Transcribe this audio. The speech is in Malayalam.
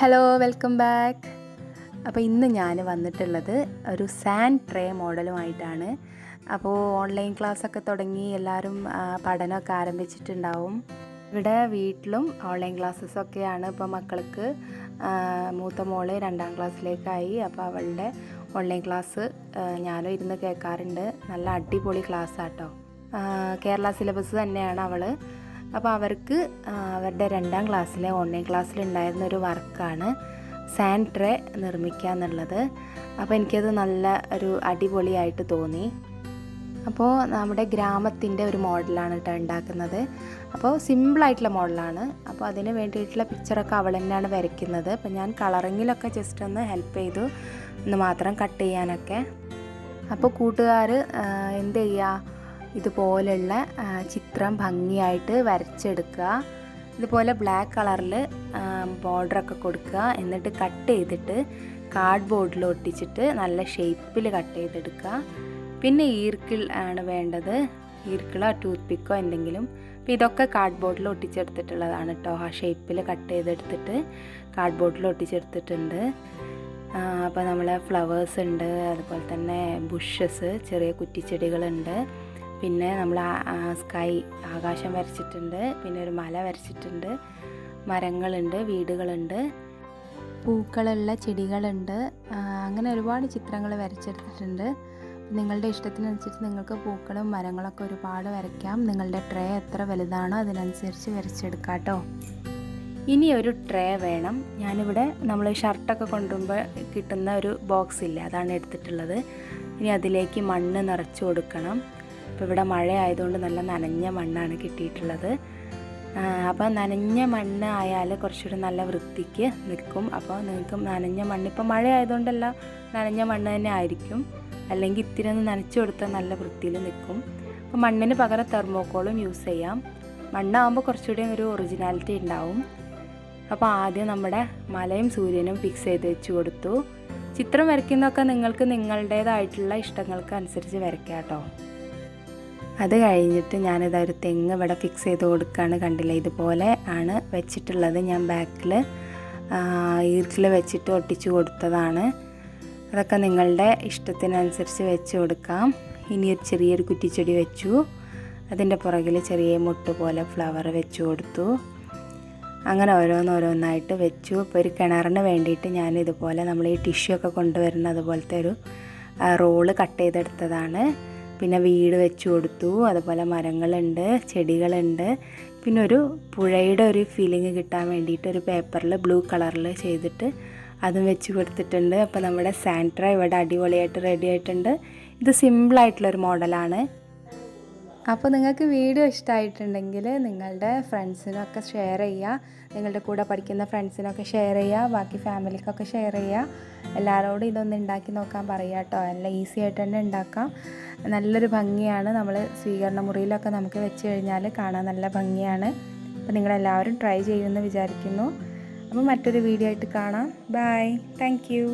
Hello welcome back. അപ്പോൾ ഇന്ന് ഞാൻ വന്നിട്ടുള്ളത് ഒരു സാൻഡ് ട്രേ മോഡലുമായിട്ടാണ്. അപ്പോൾ ഓൺലൈൻ ക്ലാസ്സൊക്കെ തുടങ്ങി എല്ലാവരും പഠനമൊക്കെ ആരംഭിച്ചിട്ടുണ്ടാവും. ഇവിടെ വീട്ടിലും ഓൺലൈൻ ക്ലാസ്സസൊക്കെയാണ്. ഇപ്പോൾ മക്കൾക്ക് മൂത്ത മോള് 2ാം ക്ലാസ്സിലേക്കായി. അപ്പോൾ അവളുടെ ഓൺലൈൻ ക്ലാസ് ഞാനും ഇരുന്ന് കേൾക്കാറുണ്ട്. നല്ല അടിപൊളി ക്ലാസ്സാട്ടോ. കേരള സിലബസ് തന്നെയാണ് അവൾ. അപ്പോൾ അവർക്ക് അവരുടെ 2ാം ക്ലാസ്സിലെ ഓൺലൈൻ ക്ലാസ്സിലുണ്ടായിരുന്ന ഒരു വർക്കാണ് സാൻഡ് ട്രേ നിർമ്മിക്കുക എന്നുള്ളത്. അപ്പോൾ എനിക്കത് നല്ല ഒരു അടിപൊളിയായിട്ട് തോന്നി. അപ്പോൾ നമ്മുടെ ഗ്രാമത്തിൻ്റെ ഒരു മോഡലാണ് കേട്ടോ ഉണ്ടാക്കുന്നത്. അപ്പോൾ സിമ്പിളായിട്ടുള്ള മോഡലാണ്. അപ്പോൾ അതിന് വേണ്ടിയിട്ടുള്ള പിക്ചറൊക്കെ അവൾ തന്നെയാണ് വരയ്ക്കുന്നത്. അപ്പോൾ ഞാൻ കളറിങ്ങിലൊക്കെ ജസ്റ്റ് ഒന്ന് ഹെൽപ്പ് ചെയ്തു എന്ന് മാത്രം, കട്ട് ചെയ്യാനൊക്കെ. അപ്പോൾ കൂട്ടുകാർ എന്ത് ചെയ്യുക, ഇതുപോലുള്ള ചിത്രം ഭംഗിയായിട്ട് വരച്ചെടുക്കുക. ഇതുപോലെ ബ്ലാക്ക് കളറിൽ ബോർഡറൊക്കെ കൊടുക്കുക. എന്നിട്ട് കട്ട് ചെയ്തിട്ട് കാർഡ്ബോർഡിൽ ഒട്ടിച്ചിട്ട് നല്ല ഷേപ്പിൽ കട്ട് ചെയ്തെടുക്കുക. പിന്നെ ഈർക്കിൾ ആണ് വേണ്ടത്, ഈർക്കിളോ ടൂത്ത് പിക്കോ എന്തെങ്കിലും. അപ്പോൾ ഇതൊക്കെ കാർഡ്ബോർഡിൽ ഒട്ടിച്ചെടുത്തിട്ടുള്ളതാണ് കേട്ടോ. ആ ഷേപ്പിൽ കട്ട് ചെയ്തെടുത്തിട്ട് കാർഡ്ബോർഡിൽ ഒട്ടിച്ചെടുത്തിട്ടുണ്ട്. അപ്പോൾ നമ്മൾ ഫ്ലവേഴ്സ് ഉണ്ട്, അതുപോലെ തന്നെ ബുഷസ്, ചെറിയ കുറ്റിച്ചെടികളുണ്ട്. പിന്നെ നമ്മൾ സ്കൈ, ആകാശം വരച്ചിട്ടുണ്ട്. പിന്നെ ഒരു മല വരച്ചിട്ടുണ്ട്, മരങ്ങളുണ്ട്, വീടുകളുണ്ട്, പൂക്കളുള്ള ചെടികളുണ്ട്. അങ്ങനെ ഒരുപാട് ചിത്രങ്ങൾ വരച്ചെടുത്തിട്ടുണ്ട്. നിങ്ങളുടെ ഇഷ്ടത്തിനനുസരിച്ച് നിങ്ങൾക്ക് പൂക്കളും മരങ്ങളൊക്കെ ഒരുപാട് വരയ്ക്കാം. നിങ്ങളുടെ ട്രേ എത്ര വലുതാണോ അതിനനുസരിച്ച് വരച്ചെടുക്കാം കേട്ടോ. ഇനി ഒരു ട്രേ വേണം. ഞാനിവിടെ നമ്മൾ ഷർട്ടൊക്കെ കൊണ്ടുപോകുമ്പോൾ കിട്ടുന്ന ഒരു ബോക്സ് ഇല്ലേ, അതാണ് എടുത്തിട്ടുള്ളത്. ഇനി അതിലേക്ക് മണ്ണ് നിറച്ച് കൊടുക്കണം. ഇപ്പോൾ ഇവിടെ മഴ ആയതുകൊണ്ട് നല്ല നനഞ്ഞ മണ്ണാണ് കിട്ടിയിട്ടുള്ളത്. അപ്പോൾ നനഞ്ഞ മണ്ണ് ആയാൽ കുറച്ചുകൂടി നല്ല വൃത്തിക്ക് നിൽക്കും. അപ്പോൾ നിങ്ങൾക്ക് നനഞ്ഞ മണ്ണ്, ഇപ്പോൾ മഴ ആയതുകൊണ്ടല്ല, നനഞ്ഞ മണ്ണ് തന്നെ ആയിരിക്കും. അല്ലെങ്കിൽ ഇത്തിരി ഒന്ന് നനച്ചു കൊടുത്താൽ നല്ല വൃത്തിയിൽ നിൽക്കും. അപ്പോൾ മണ്ണിന് പകരം തെർമോക്കോളും യൂസ് ചെയ്യാം. മണ്ണാകുമ്പോൾ കുറച്ചുകൂടി ഒരു ഒറിജിനാലിറ്റി ഉണ്ടാവും. അപ്പോൾ ആദ്യം നമ്മുടെ മലയും സൂര്യനും ഫിക്സ് ചെയ്ത് വെച്ച് കൊടുത്തു. ചിത്രം വരയ്ക്കുന്നതൊക്കെ നിങ്ങൾക്ക് നിങ്ങളുടേതായിട്ടുള്ള ഇഷ്ടങ്ങൾക്ക് അനുസരിച്ച് വരയ്ക്കാം കേട്ടോ. അത് കഴിഞ്ഞിട്ട് ഞാനിതാ ഒരു തെങ്ങ് ഇവിടെ ഫിക്സ് ചെയ്ത് കൊടുക്കുകയാണ്. കണ്ടില്ലേ, ഇതുപോലെ ആണ് വെച്ചിട്ടുള്ളത്. ഞാൻ ബാക്കിൽ ഈർക്കിൽ വെച്ചിട്ട് ഒട്ടിച്ചു കൊടുത്തതാണ്. അതൊക്കെ നിങ്ങളുടെ ഇഷ്ടത്തിനനുസരിച്ച് വെച്ച് കൊടുക്കാം. ഇനി ഒരു ചെറിയൊരു കുറ്റിച്ചെടി വെച്ചു. അതിൻ്റെ പുറകിൽ ചെറിയ മുട്ട് പോലെ ഫ്ലവർ വെച്ച് കൊടുത്തു. അങ്ങനെ ഓരോന്നോരോന്നായിട്ട് വെച്ചു. ഇപ്പോൾ ഒരു കിണറിന് വേണ്ടിയിട്ട് ഞാൻ ഇതുപോലെ നമ്മൾ ഈ ടിഷ്യൂ ഒക്കെ കൊണ്ടുവരുന്ന അതുപോലത്തെ ഒരു റോള് കട്ട് ചെയ്തെടുത്തതാണ്. പിന്നെ വീട് വെച്ച് കൊടുത്തു. അതുപോലെ മരങ്ങളുണ്ട്, ചെടികളുണ്ട്. പിന്നെ ഒരു പുഴയുടെ ഒരു ഫീലിംഗ് കിട്ടാൻ വേണ്ടിയിട്ട് ഒരു പേപ്പറിൽ ബ്ലൂ കളറിൽ ചെയ്തിട്ട് അതും വെച്ച് കൊടുത്തിട്ടുണ്ട്. അപ്പോൾ നമ്മുടെ സാൻഡ് ട്രേ ഇവിടെ അടിപൊളിയായിട്ട് റെഡി ആയിട്ടുണ്ട്. ഇത് സിമ്പിളായിട്ടുള്ളൊരു മോഡലാണ്. അപ്പോൾ നിങ്ങൾക്ക് വീഡിയോ ഇഷ്ടമായിട്ടുണ്ടെങ്കിൽ നിങ്ങളുടെ ഫ്രണ്ട്സിനൊക്കെ ഷെയർ ചെയ്യുക. നിങ്ങളുടെ കൂടെ പഠിക്കുന്ന ഫ്രണ്ട്സിനൊക്കെ ഷെയർ ചെയ്യുക. ബാക്കി ഫാമിലിക്കൊക്കെ ഷെയർ ചെയ്യുക. എല്ലാവരോടും ഇതൊന്ന് ഉണ്ടാക്കി നോക്കാൻ പറയുക കേട്ടോ. എല്ലാം ഈസി ആയിട്ട് തന്നെ ഉണ്ടാക്കാം. നല്ലൊരു ഭംഗിയാണ്. നമ്മൾ സ്വീകരണ മുറിയിലൊക്കെ നമുക്ക് വെച്ച് കഴിഞ്ഞാൽ കാണാൻ നല്ല ഭംഗിയാണ്. അപ്പോൾ നിങ്ങളെല്ലാവരും ട്രൈ ചെയ്യുമെന്ന് വിചാരിക്കുന്നു. അപ്പോൾ മറ്റൊരു വീഡിയോ ആയിട്ട് കാണാം. Bye, thank U.